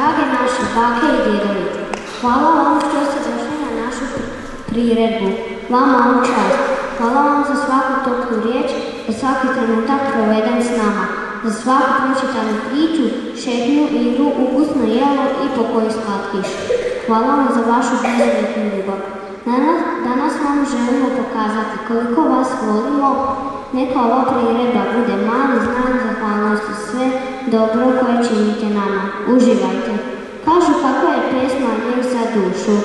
drage naše bake i djedovi, hvala vam što ste došli na našu priredbu. Vama u čast. Hvala vam za svaku toplu riječ, za svaki trenutak proveden s nama, za svaku pročitanu priču, šetnju, igru, ukusno jelo i pokoji slatkiš. Hvala vam za vašu bezuvjetnu ljubav. Danas vam želimo pokazati koliko vas volimo. Neka ova priredba bude mali znak zahvalnosti sve dobro koje činite nama. Uživajte. Kažu kako je pjesma lijek za dušu.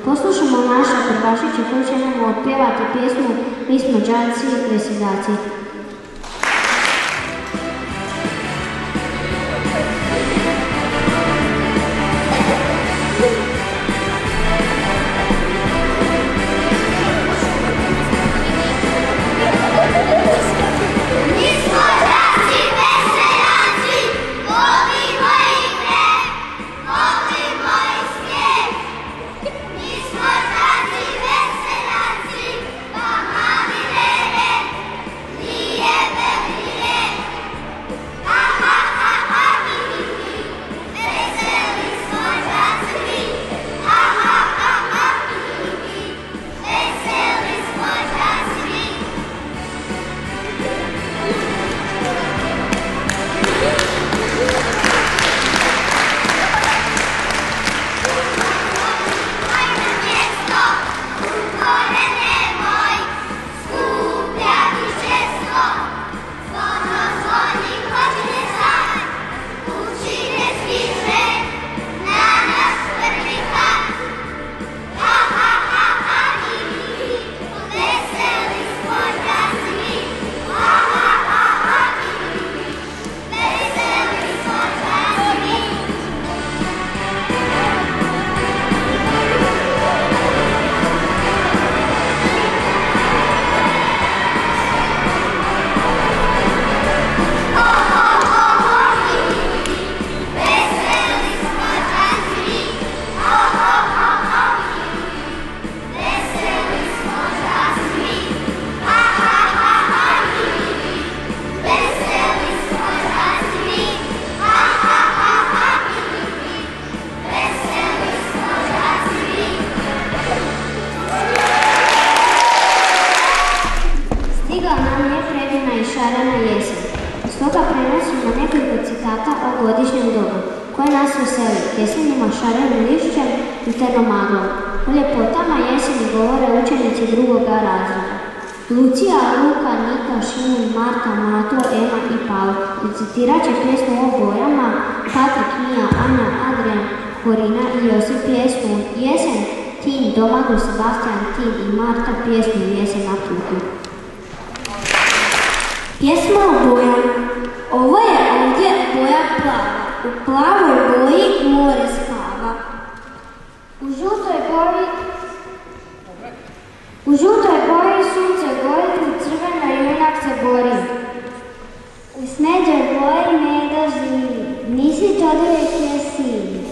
Poslušamo naše prvašiće koji će nam otpjevati pjesmu Mi smo đaci i preseljaci. Stoga prenosimo nekoliko citata o godišnjem dobu, koje nas veseli jesenjima šarenim lišćem i termomaglom. O ljepotama jeseni govore učenici drugoga razreda. Lucija, Luka, Nika, Šimun, Marta, Mato, Ema i Paul. Citirat će pjesmu o bojama Patrik, Mija, Ana, Adrian, Korina i Josip pjesmu Jesen, Tin, Domagoj, Sebastian, Tin i Marta pjesmu Jesen na putu. Pjesma o bojama. Ovo je ovdje boja plava. U plavoj boji more spava. U žutoj boji sunce gori, u crvenoj junak se bori. U smeđoj boji meda živi, nisi čovjek je sin.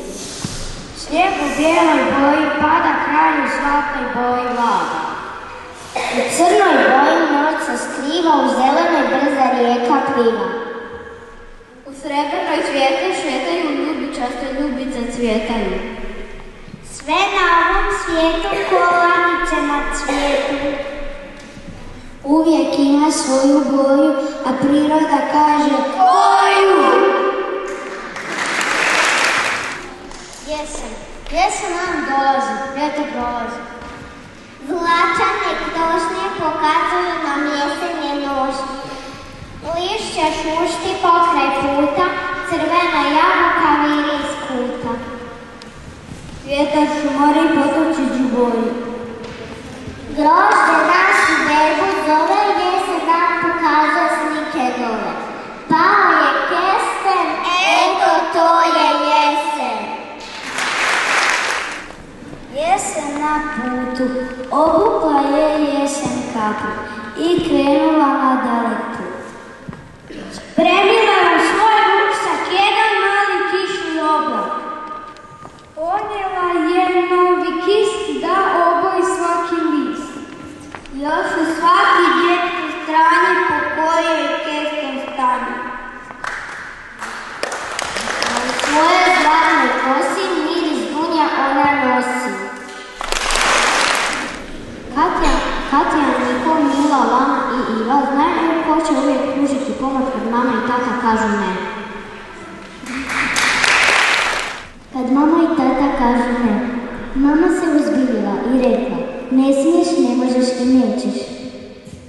Snijeg u bijeloj boji pada, kralj u svakoj boji vlada. U crnoj boji noć se skriva, u zelenoj brza rijeka pliva. U srebrnoj cvijete šetaju, ljubičaste ljubice cvjetaju. Sve na ovom svijetu kolanice na cvijetu. Uvijek ima svoju boju, a priroda kaže koju? Jesen. Jesen nam dolazi, ljeto prolazi. Zlačane krošnje pokazuju nam jesenje nošnje. Lišće šušti pokraj puta, crvena jabuka viri iz kuta. Vjetar šumari potočiću boju. Grožđe našu berbu zove, jesen nam pokazuje slike dole. Pao je kesten, eto to je jesen. Jesen na putu, obukla je jesen kapu i krenula na dalek put. Spremila je svoj ruksak jedan mali kišni oblak. Ponijela je novi kist da oboji svaki list. Još u svaki djetku strani po kojoj kestom stane. Na svoje zlatne kose kažu ne. Kad mama i tata kažu ne, mama se uzbiljila i rekla, ne smiješ, ne možeš i nećeš.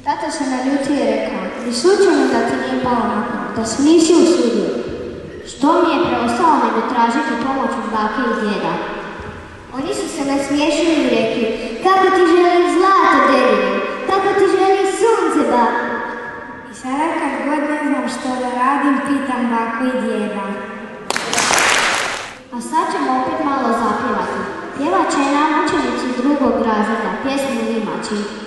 Tata se naljutio i rekao, i slučajno da ti nije palo na pamet, da se nisi usudio. Što mi je preostalo nego tražiti pomoć od bake i djeda? Oni su se nasmiješili i rekli, kako ti želim zlato, dedine, kako ti želim sunce, bako. I sada kad god ne znam što da radim, pitam baku i djeda. A sad ćemo opet malo zapjevati. Pjevat će nam učenici drugog razreda, pjesmu Limači.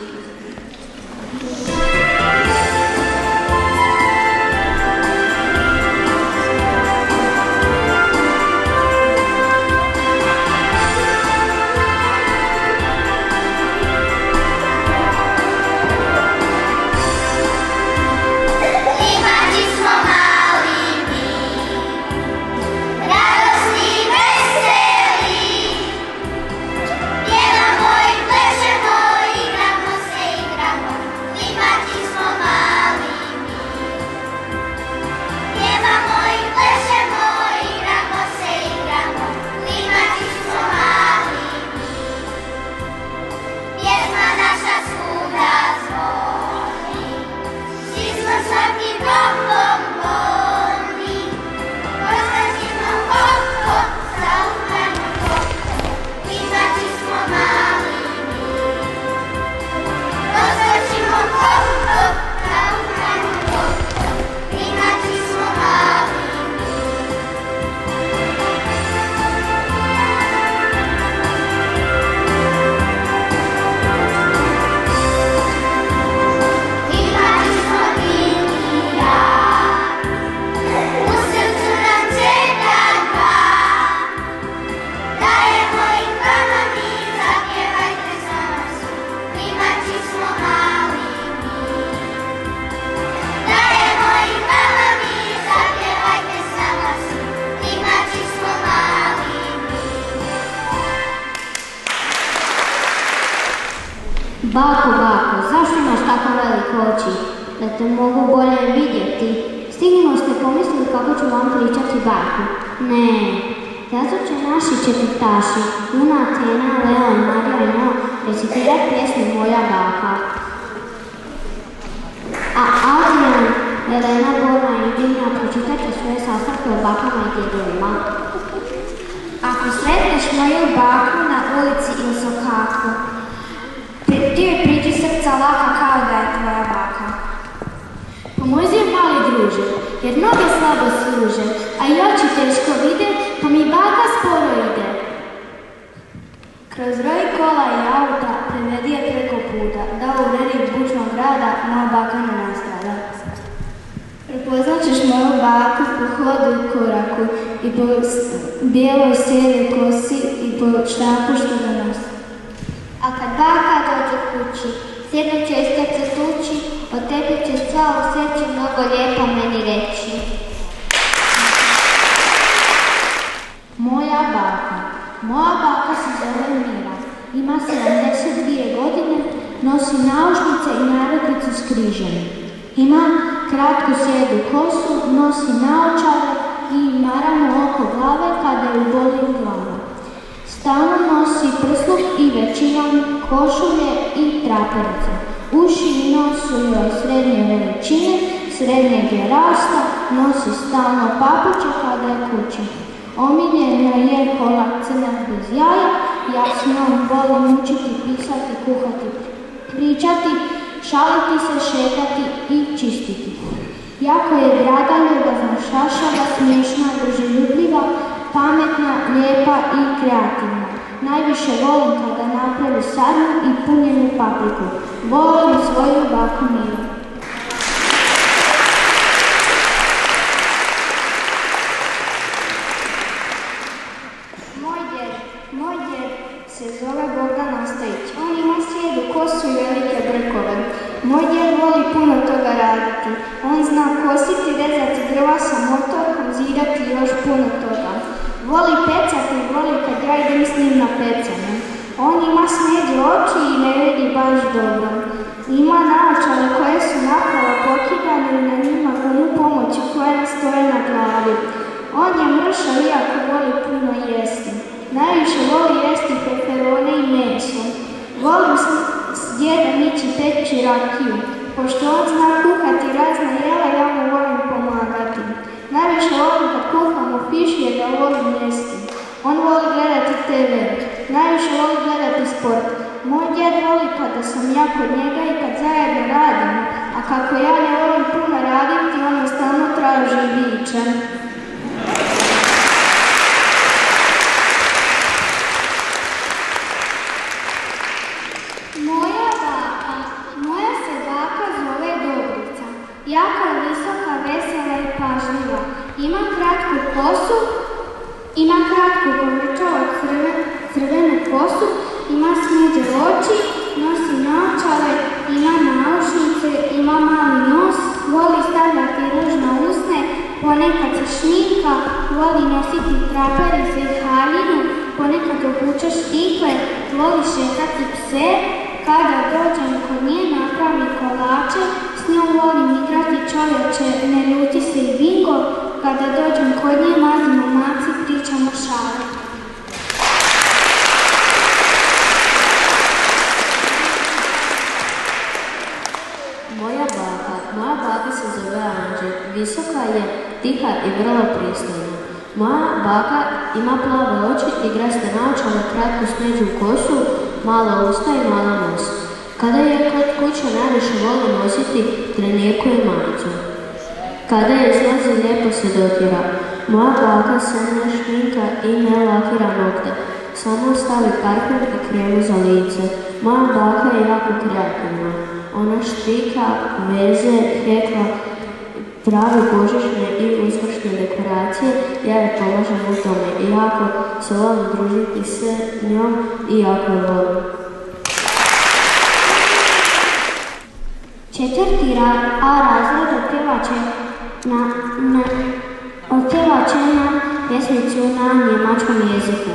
Bako, bako, zašto imaš tako velike oči? Da te mogu bolje vidjeti. Stignimo ste pomislili kako ću vam pričati bajku. Ne, zato će naši četvrtaši, Luna, Tena, Leo, Marija i Neo recitirati pjesmu Moja baka. A Adrian, Elena, Borna i Dinja pročitat će svoje sastavke o bakama i djedovima. Ako sretneš moju baku na ulici ili sokaku, ti joj priđi srca laka kao da je tvoja baka. Pomozi joj mali druže, jer noge slabo služe, a i oči teško vide, pa mi baka sporo ide. Kroz roj kola i auta prevedi je preko puta, da u redi bučnog grada moja baka ne nastrada. Prepoznat ćeš moju baku po hodu i koraku i po bijeloj sjedoj kosi i po štapu što ga nosi. A kad baka dođe kući, sjedno će iz srce tući, od tebi će sva u srcu mnogo lijepo meni reći. Moja baka se zove Mira, ima 72 godine, nosi naušnice i narukvicu s križem. Ima kratku sjedu kosu, nosi naočare i maramo oko glave kada ju boli glava. Stalno nosi prsluk i većinom košulje i traperice. Uši i nos su joj srednje veličine, srednjeg je rasta, nosi stalno papuče kada je kući. Omiljena je kola crna bez jaja, ja s njom volim učiti, pisati, kuhati, pričati, šaliti se, šetati i čistiti. Jako je draga, ljubazna, šašava, smiješna, druželjubljiva, pametna, lijepa i kreativna. Najviše volim kada napravi sarmu i punjenu papriku. Volim svoju baku Miru. Moj djed se zove Bogdan Ostojić. On ima sjedu kosu i velike brkove. Moj djed voli puno toga raditi. On zna kositi, rezati drva sa motorkom, zidati i još puno toga. Voli pecati i voli kad ja idem s njim na pecanje. On ima smeđe oči i ne vidi baš dobro. Ima naočale koje su napravo pokidane i na njima gumu pomoću koja stoje na glavi. On je mršav iako voli puno jesti. Najviše voli jesti peperone i meso. Volim s djedom ići peći rakiju. Pošto on zna kuhati razne jela, ja mu volim pomagati. Najviše volim kad kuhamo fišije da volim jesti. On voli gledati TV. Najviše voli gledati sport. Moj djed voli kada sam ja kod njega i kad zajedno radimo. A kako ja ne volim puno raditi, on stalno traži i viče. Moja se baka zove Dobrica. Jako je visoka, vesela i pažljiva. Ima kratku kosu, ima kratku povrčavu crvenu kosu, ima smeđe oči, nosi naočale, ima naušnice, ima mali nos, voli stavljati ruž na usne, ponekad se šminka, voli nositi traperice i haljinu, ponekad obuče štikle, voli šetati pse. Kada dođem kod nje napravi kolače, s njom volim igrati čovječe, ne ljuti se i bingo. Kada dođem kod nje mazimo maci, pričamo šale. Moja baka se zove Anđe, visoka je, tiha i vrlo pristojna. Moja baka ima plave oči i graste naočale, kratku smeđu kosu, mala usta i mala nos. Kada je kod kuće najviše voli nositi trenirku i majicu. Kada je izlazi lijepo se dotira. Moja baka se ne šminka i ne lakira nokte. Samo stavi parfum i kremu za lice. Moja baka je jako kreativna. Ona štrika, veze, hekla, pravi božićne i uskršnje dekoracije, ja je pomažem u tome i jako se volim družiti s njom i jako je volim. 4. A razred otpjevaće nam pjesmicu na njemačkom jeziku.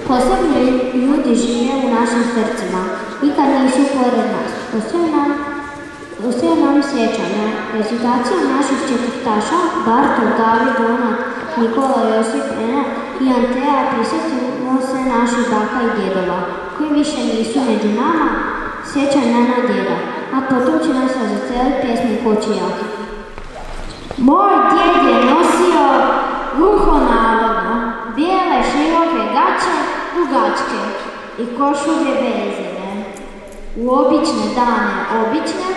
Posebni ljudi žive u našim srcima, nikad nisu pored nas. Ostaju nam sjećanja. Recitacija naših četvrtaša, Bartol, David, Donat, Nikola, Josip, Ena i Antea prisjetimo se naših baka i djedova, koji više nisu među nama, sjećanja na djeda, a potom će nas razveseliti pjesmi Kočijaka. Moj djed je nosio ruho navodno, bijele široke gaće, dugačke i košulje vezene. U obične dane obične,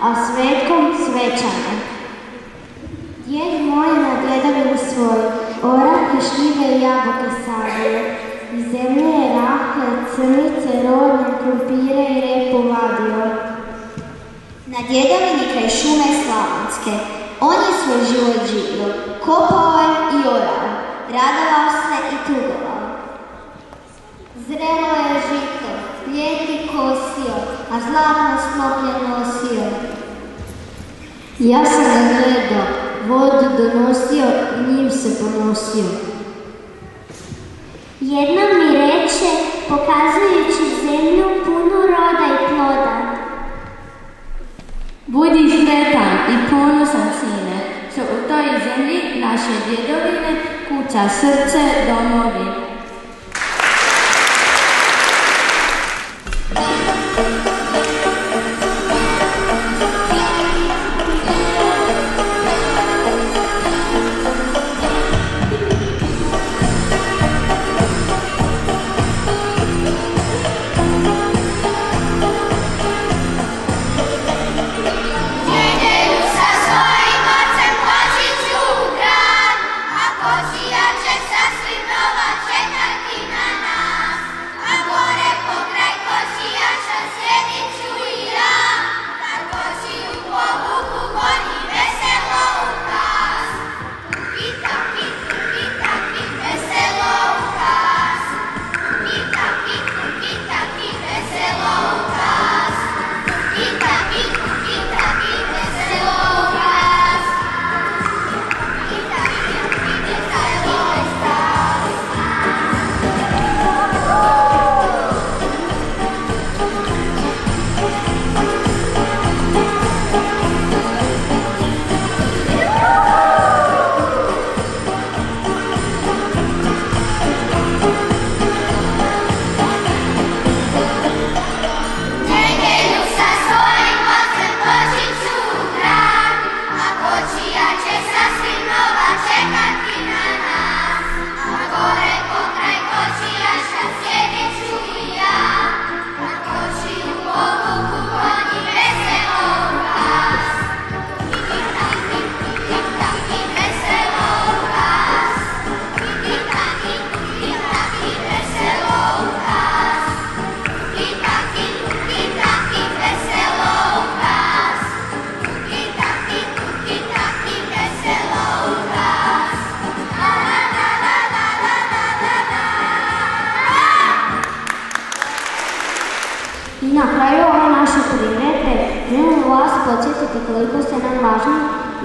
a svetkom svečane. Djed moj na djedovinu svoj, orahe, šljive i jabuke sadio. Iz zemlje je rahle, crnice, rodne, krumpire i repu vadio. Na djedovini kraj šume Slavonske, on je svoj život živio, kopao je i orao, radovao se i tugovao. Zrelo je žito, ljeti kosio, a zlatno snoplje nosio. Ja sam ga gledao, vodu donosio i njim se ponosio. Jednom mi reče, pokazujući zemlju punu roda i ploda. Budi sretan i ponosan, sine, što u toj zemlji naše djedovine kuca srce domovi. I na kraju ove naše priredbe želimo vas podsjetiti koliko ste nam važni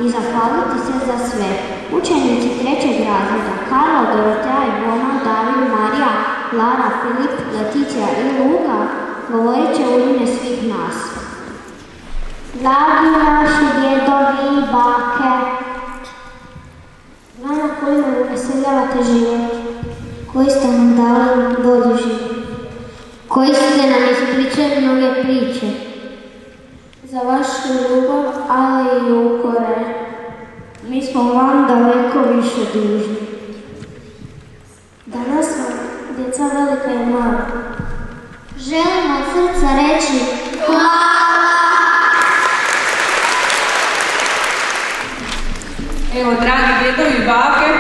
i zahvaliti se za sve. Učenici 3. razreda Karlo, Dorotea, Ivona, David, Marija, Lara, Filip, Leticija i Luka govorit će u ime svih nas. Dragi naši djedovi i bake, vama koji nam uveseljavate život, koji ste nam dali bolji život, koji ste nam ispričali mnoge priče, za vašu ljubav, ali i ukore. mi smo vam daleko više dužni. Danas vam, djeca velika i mala, želimo od srca reći hvala! Evo, dragi djedovi i bake,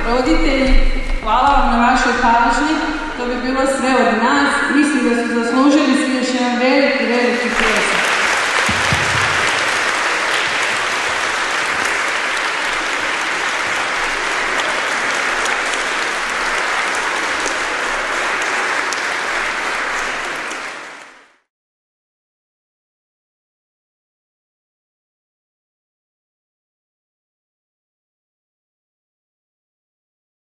roditelji, hvala vam na vašoj pažnji. To bi bilo sve od nas. Mislim da su zaslužili